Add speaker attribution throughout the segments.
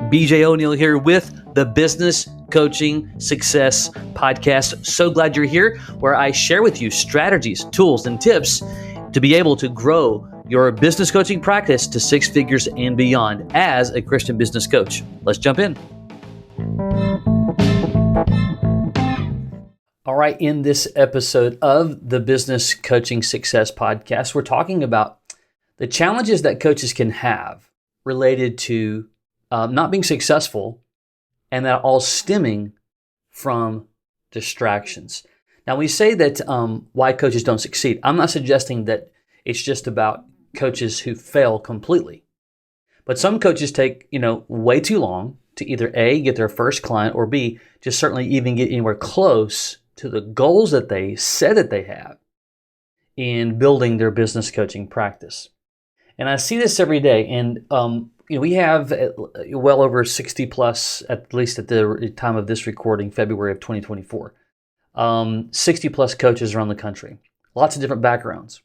Speaker 1: BJ O'Neill here with the Business Coaching Success Podcast. So glad you're here, where I share with you strategies, tools, and tips to be able to grow your business coaching practice to six figures and beyond as a Christian business coach. Let's jump in. All right, in this episode of the Business Coaching Success Podcast, we're talking about the challenges that coaches can have related to not being successful, and that all stemming from distractions. Now, we say that why coaches don't succeed. I'm not suggesting that it's just about coaches who fail completely. But some coaches take, way too long to either A, get their first client, or B, just certainly even get anywhere close to the goals that they said that they have in building their business coaching practice. And I see this every day. And we have well over 60 plus, at least at the time of this recording, February of 2024, 60 plus coaches around the country, lots of different backgrounds.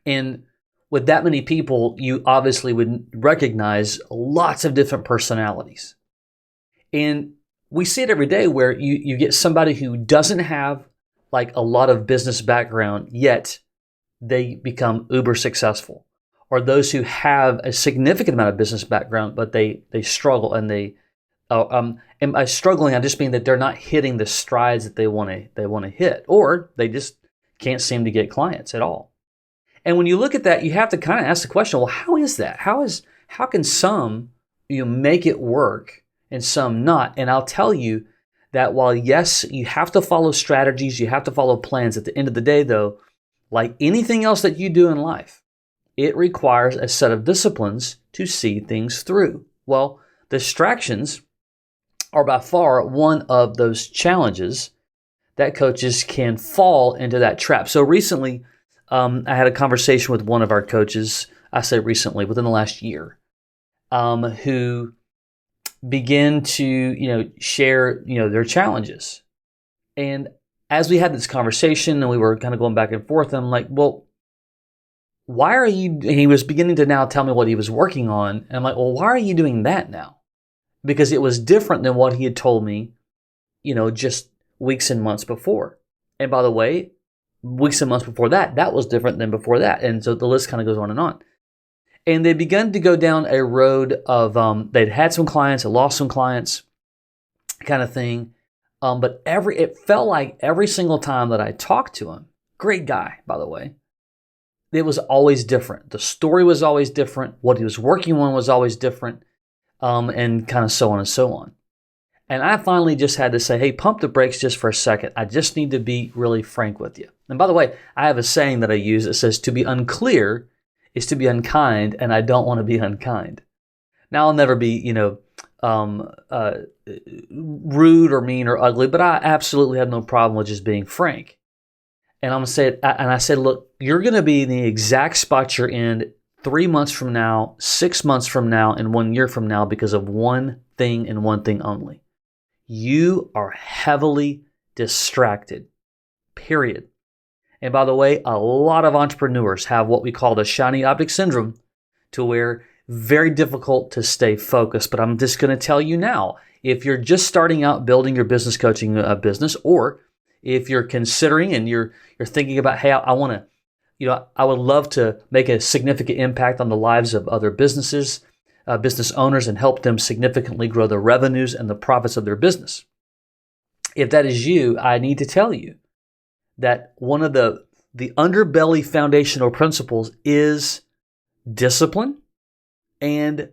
Speaker 1: And with that many people, you obviously would recognize lots of different personalities. And we see it every day where you get somebody who doesn't have like a lot of business background, yet they become uber successful. Or those who have a significant amount of business background, but they struggle, and and by struggling, I just mean that they're not hitting the strides that they want to hit, or they just can't seem to get clients at all. And when you look at that, you have to kind of ask the question: well, how is that? How can some make it work and some not? And I'll tell you that while yes, you have to follow strategies, you have to follow plans. At the end of the day, though, like anything else that you do in life, it requires a set of disciplines to see things through. Well, distractions are by far one of those challenges that coaches can fall into that trap. So recently, I had a conversation with one of our coaches, I say recently, within the last year, who began to, share, their challenges. And as we had this conversation and we were kind of going back and forth, I'm like, well, why are you, and he was beginning to now tell me what he was working on. And I'm like, well, why are you doing that now? Because it was different than what he had told me, just weeks and months before. And by the way, weeks and months before that, that was different than before that. And so the list kind of goes on and on. And they began to go down a road of, they'd had some clients, had lost some clients kind of thing. But it felt like every single time that I talked to him, great guy, by the way, it was always different. The story was always different. What he was working on was always different, and kind of so on and so on. And I finally just had to say, hey, pump the brakes just for a second. I just need to be really frank with you. And by the way, I have a saying that I use that says, to be unclear is to be unkind, and I don't want to be unkind. Now, I'll never be, rude or mean or ugly, but I absolutely have no problem with just being frank. And I'm going to say it, and I said, look, you're going to be in the exact spot you're in 3 months from now, 6 months from now, and 1 year from now because of one thing and one thing only. You are heavily distracted, period. And by the way, a lot of entrepreneurs have what we call the shiny object syndrome, to where very difficult to stay focused. But I'm just going to tell you now, if you're just starting out building your business coaching business, or if you're considering and you're thinking about, hey, I want to, I would love to make a significant impact on the lives of other businesses, business owners, and help them significantly grow the revenues and the profits of their business. If that is you, I need to tell you that one of the underbelly foundational principles is discipline and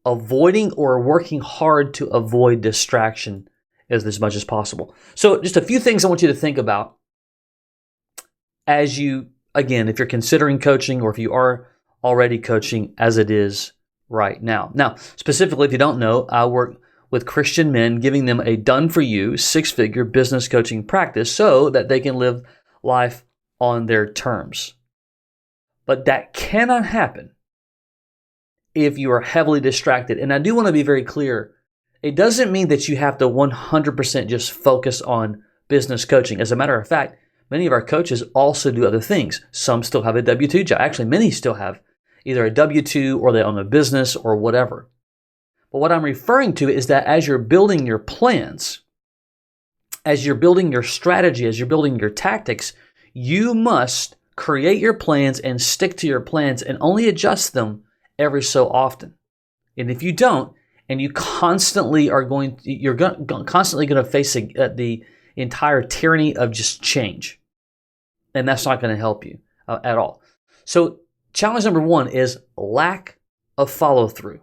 Speaker 1: avoiding or working hard to avoid distraction as much as possible. So just a few things I want you to think about as you, again, if you're considering coaching or if you are already coaching as it is right now. Now, specifically, if you don't know, I work with Christian men, giving them a done-for-you, six-figure business coaching practice so that they can live life on their terms. But that cannot happen if you are heavily distracted. And I do want to be very clear. It doesn't mean that you have to 100% just focus on business coaching. As a matter of fact, many of our coaches also do other things. Some still have a W-2 job. Actually, many still have either a W-2 or they own a business or whatever. But what I'm referring to is that as you're building your plans, as you're building your strategy, as you're building your tactics, you must create your plans and stick to your plans and only adjust them every so often. And if you don't, and you constantly are going, you're constantly going to face the entire tyranny of just change. And that's not going to help you at all. So challenge number one is lack of follow through.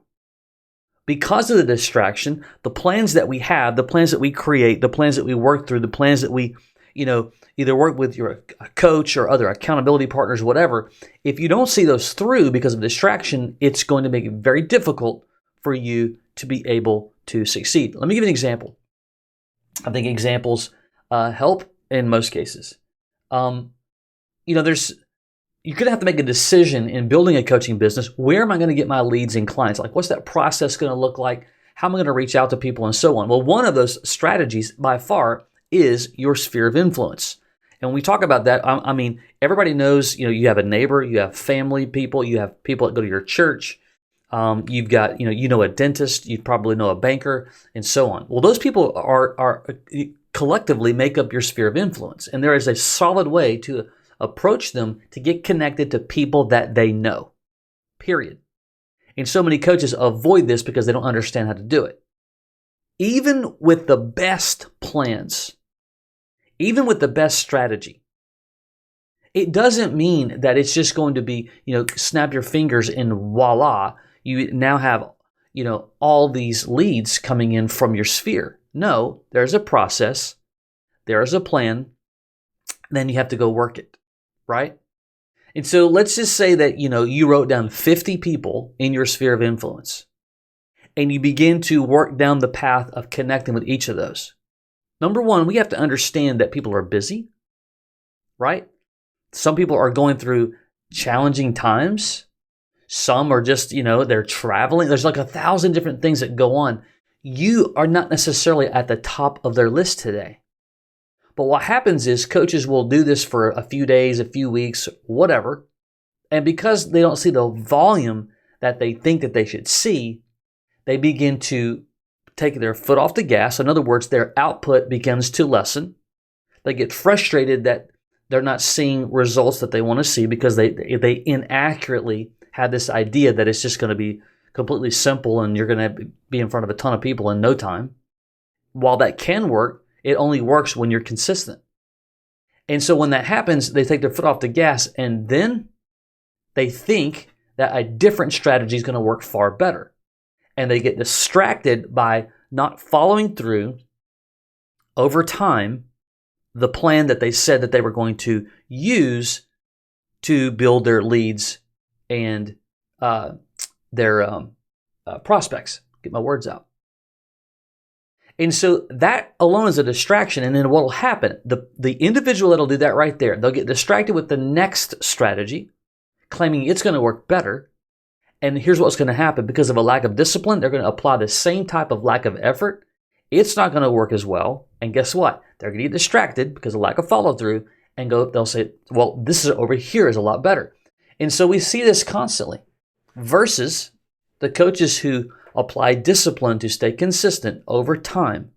Speaker 1: Because of the distraction, the plans that we have, the plans that we create, the plans that we work through, the plans that we, either work with your coach or other accountability partners, whatever, if you don't see those through because of distraction, it's going to make it very difficult for you to be able to succeed. Let me give you an example. I think examples help in most cases. You're going to have to make a decision in building a coaching business. Where am I going to get my leads and clients? Like, what's that process going to look like? How am I going to reach out to people and so on? Well, one of those strategies by far is your sphere of influence. And when we talk about that, I mean, everybody knows, you have a neighbor, you have family people, you have people that go to your church. You've got, a dentist, you probably know a banker and so on. Well, those people are collectively make up your sphere of influence. And there is a solid way to approach them to get connected to people that they know, period. And so many coaches avoid this because they don't understand how to do it. Even with the best plans, even with the best strategy, it doesn't mean that it's just going to be, snap your fingers and voila, you now have, all these leads coming in from your sphere. No, there's a process, there's a plan, then you have to go work it. Right? And so let's just say that, you wrote down 50 people in your sphere of influence and you begin to work down the path of connecting with each of those. Number one, we have to understand that people are busy, right? Some people are going through challenging times. Some are just, they're traveling. There's like 1,000 different things that go on. You are not necessarily at the top of their list today. But what happens is coaches will do this for a few days, a few weeks, whatever. And because they don't see the volume that they think that they should see, they begin to take their foot off the gas. In other words, their output begins to lessen. They get frustrated that they're not seeing results that they want to see because they inaccurately have this idea that it's just going to be completely simple and you're going to be in front of a ton of people in no time. While that can work, it only works when you're consistent. And so when that happens, they take their foot off the gas and then they think that a different strategy is going to work far better. And they get distracted by not following through over time the plan that they said that they were going to use to build their leads and their prospects. Get my words out. And so that alone is a distraction. And then what will happen? The individual that'll do that right there, they'll get distracted with the next strategy, claiming it's going to work better. And here's what's going to happen. Because of a lack of discipline, they're going to apply the same type of lack of effort. It's not going to work as well. And guess what? They're going to get distracted because of lack of follow through and they'll say, well, this is over here is a lot better. And so we see this constantly versus the coaches who apply discipline to stay consistent over time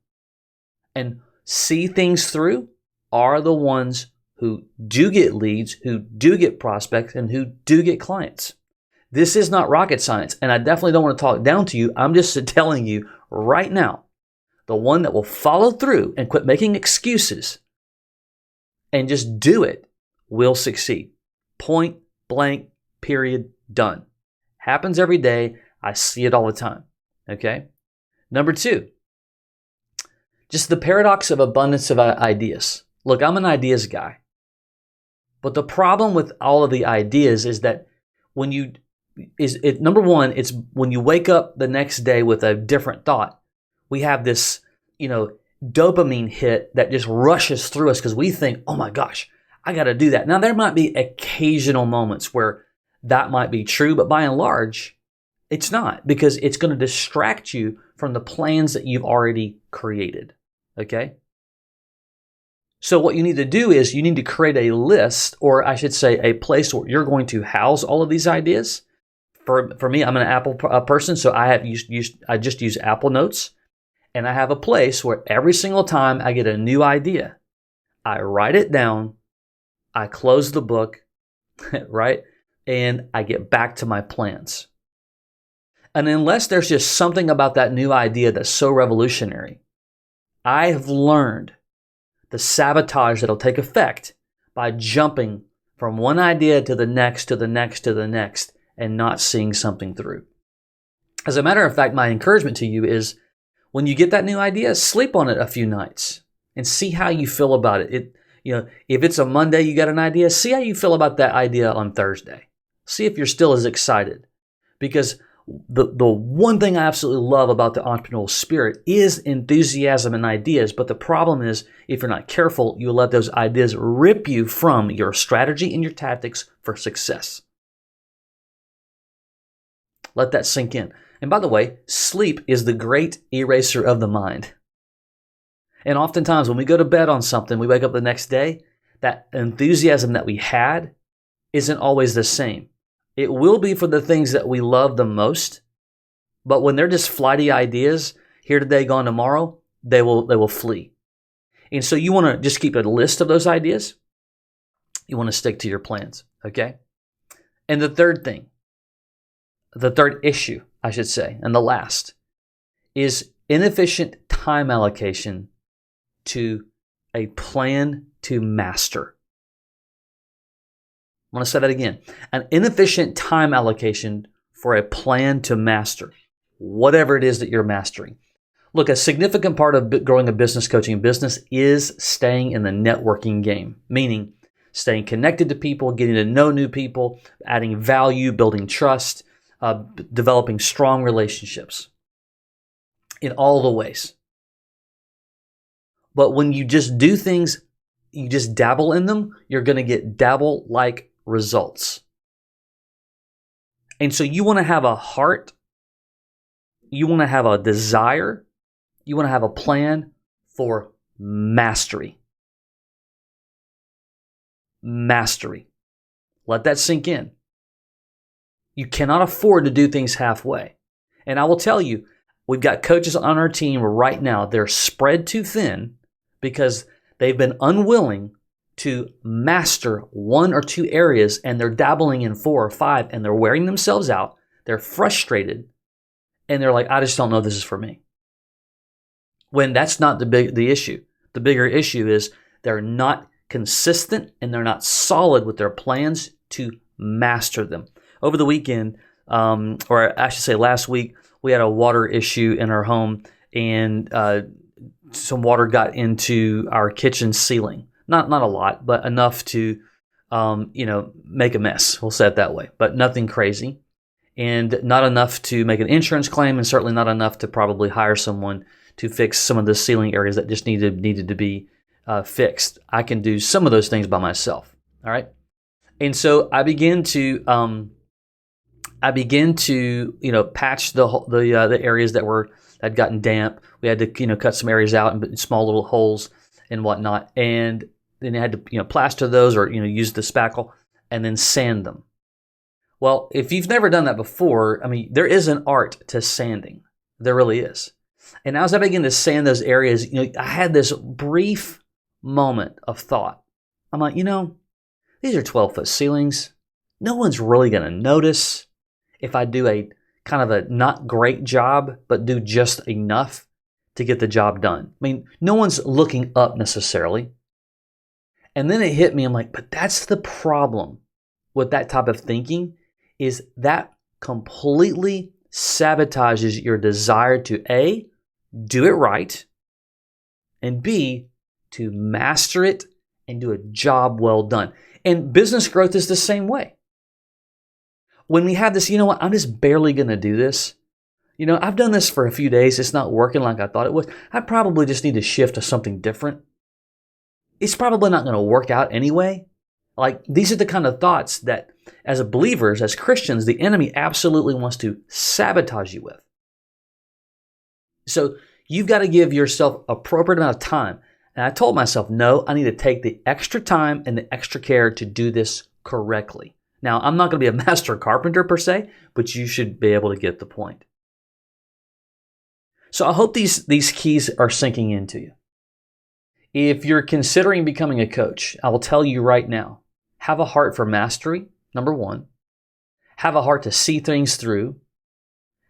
Speaker 1: and see things through are the ones who do get leads, who do get prospects, and who do get clients. This is not rocket science, and I definitely don't want to talk down to you. I'm just telling you right now, the one that will follow through and quit making excuses and just do it will succeed. Point blank, period, done. Happens every day. I see it all the time. Okay. Number two, just the paradox of abundance of ideas. Look, I'm an ideas guy. But the problem with all of the ideas is that number one, it's when you wake up the next day with a different thought, we have this, dopamine hit that just rushes through us because we think, oh my gosh, I got to do that. Now, there might be occasional moments where that might be true, but by and large, it's not, because it's going to distract you from the plans that you've already created. Okay? So what you need to do is you need to create a list, or I should say a place where you're going to house all of these ideas For me, I'm an Apple person, so I just use Apple Notes, and I have a place where every single time I get a new idea, I write it down, I close the book, right, and I get back to my plans. And unless there's just something about that new idea that's so revolutionary, I have learned the sabotage that'll take effect by jumping from one idea to the next, to the next, to the next, and not seeing something through. As a matter of fact, my encouragement to you is when you get that new idea, sleep on it a few nights and see how you feel about it. If it's a Monday, you got an idea, see how you feel about that idea on Thursday. See if you're still as excited. Because the one thing I absolutely love about the entrepreneurial spirit is enthusiasm and ideas. But the problem is, if you're not careful, you'll let those ideas rip you from your strategy and your tactics for success. Let that sink in. And by the way, sleep is the great eraser of the mind. And oftentimes when we go to bed on something, we wake up the next day, that enthusiasm that we had isn't always the same. It will be for the things that we love the most, but when they're just flighty ideas, here today, gone tomorrow, they will flee. And so you want to just keep a list of those ideas. You want to stick to your plans, okay? And the third issue, I should say, and the last, is inefficient time allocation to a plan to master. I want to say that again. An inefficient time allocation for a plan to master, whatever it is that you're mastering. Look, a significant part of growing a business coaching business is staying in the networking game, meaning staying connected to people, getting to know new people, adding value, building trust, developing strong relationships in all the ways. But when you just do things, you just dabble in them, you're going to get dabble-like results. And so you want to have a heart, you want to have a desire, you want to have a plan for mastery. Mastery. Let that sink in. You cannot afford to do things halfway. And I will tell you, we've got coaches on our team right now, they're spread too thin because they've been unwilling to master one or two areas, and they're dabbling in 4 or 5, and they're wearing themselves out. They're frustrated, and they're like, I just don't know if this is for me. When that's not the issue. The bigger issue is they're not consistent and they're not solid with their plans to master them. Over the weekend, or I should say last week, we had a water issue in our home, and some water got into our kitchen ceiling. Not a lot, but enough to, make a mess. We'll say it that way, but nothing crazy, and not enough to make an insurance claim, and certainly not enough to probably hire someone to fix some of the ceiling areas that just needed to be fixed. I can do some of those things by myself. All right, and so I begin to patch the areas that had gotten damp. We had to cut some areas out in small little holes and whatnot, and then I had to plaster those or use the spackle and then sand them. Well, if you've never done that before, there is an art to sanding. There really is. And as I began to sand those areas, I had this brief moment of thought. I'm like, these are 12-foot ceilings. No one's really going to notice if I do a kind of a not great job, but do just enough to get the job done. No one's looking up necessarily. And then it hit me, I'm like, but that's the problem with that type of thinking, is that completely sabotages your desire to A, do it right, and B, to master it and do a job well done. And business growth is the same way. When we have this, I'm just barely going to do this. I've done this for a few days. It's not working like I thought it was. I probably just need to shift to something different. It's probably not going to work out anyway. Like, these are the kind of thoughts that as believers, as Christians, the enemy absolutely wants to sabotage you with. So you've got to give yourself appropriate amount of time. And I told myself, no, I need to take the extra time and the extra care to do this correctly. Now, I'm not going to be a master carpenter per se, but you should be able to get the point. So I hope these keys are sinking into you. If you're considering becoming a coach, I will tell you right now, have a heart for mastery, number one. Have a heart to see things through.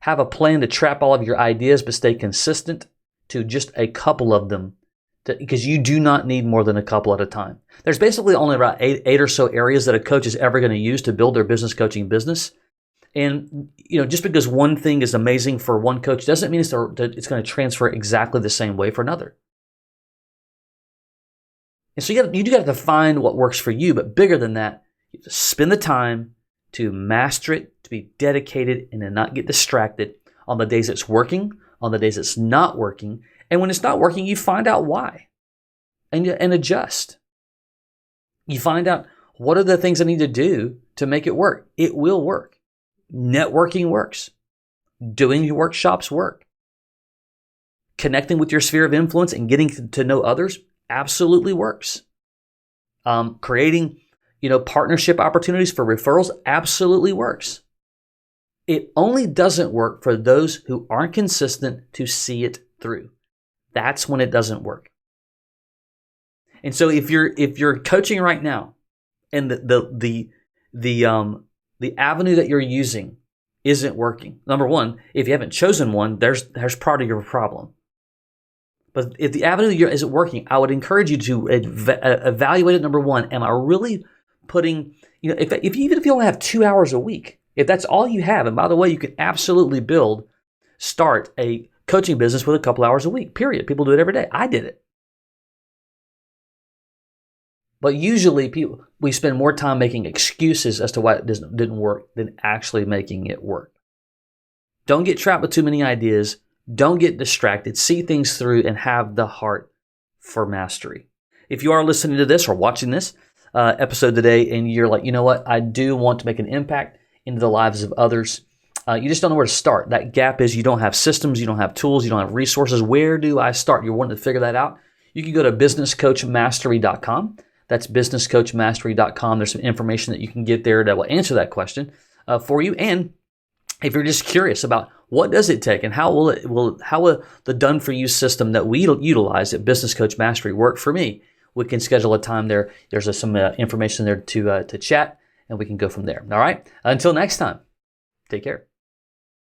Speaker 1: Have a plan to trap all of your ideas, but stay consistent to just a couple of them, because you do not need more than a couple at a time. There's basically only about eight or so areas that a coach is ever going to use to build their business coaching business. And just because one thing is amazing for one coach doesn't mean it's going to transfer exactly the same way for another. And so you do got to find what works for you, but bigger than that, you have to spend the time to master it, to be dedicated, and to not get distracted on the days it's working, on the days it's not working. And when it's not working, you find out why and adjust. You find out what are the things I need to do to make it work. It will work. Networking works. Doing your workshops work. Connecting with your sphere of influence and getting to know others absolutely works. Creating partnership opportunities for referrals absolutely works. It only doesn't work for those who aren't consistent to see it through. That's when it doesn't work. And so if you're coaching right now and the avenue that you're using isn't working, number one, if you haven't chosen one, there's part of your problem. But if the avenue isn't working, I would encourage you to evaluate it. Number one, am I really putting, even if you only have 2 hours a week, if that's all you have, and by the way, you can absolutely start a coaching business with a couple hours a week, period. People do it every day. I did it. But usually we spend more time making excuses as to why it didn't work than actually making it work. Don't get trapped with too many ideas. Don't get distracted. See things through and have the heart for mastery. If you are listening to this or watching this episode today and you're like, you know what, I do want to make an impact into the lives of others, you just don't know where to start. That gap is you don't have systems, you don't have tools, you don't have resources. Where do I start? You're wanting to figure that out. You can go to businesscoachmastery.com. That's businesscoachmastery.com. There's some information that you can get there that will answer that question for you. And if you're just curious about what does it take and how will the done for you system that we utilize at Business Coach Mastery work for me, we can schedule a time there. There's some information there to chat, and we can go from there. All right. Until next time, take care.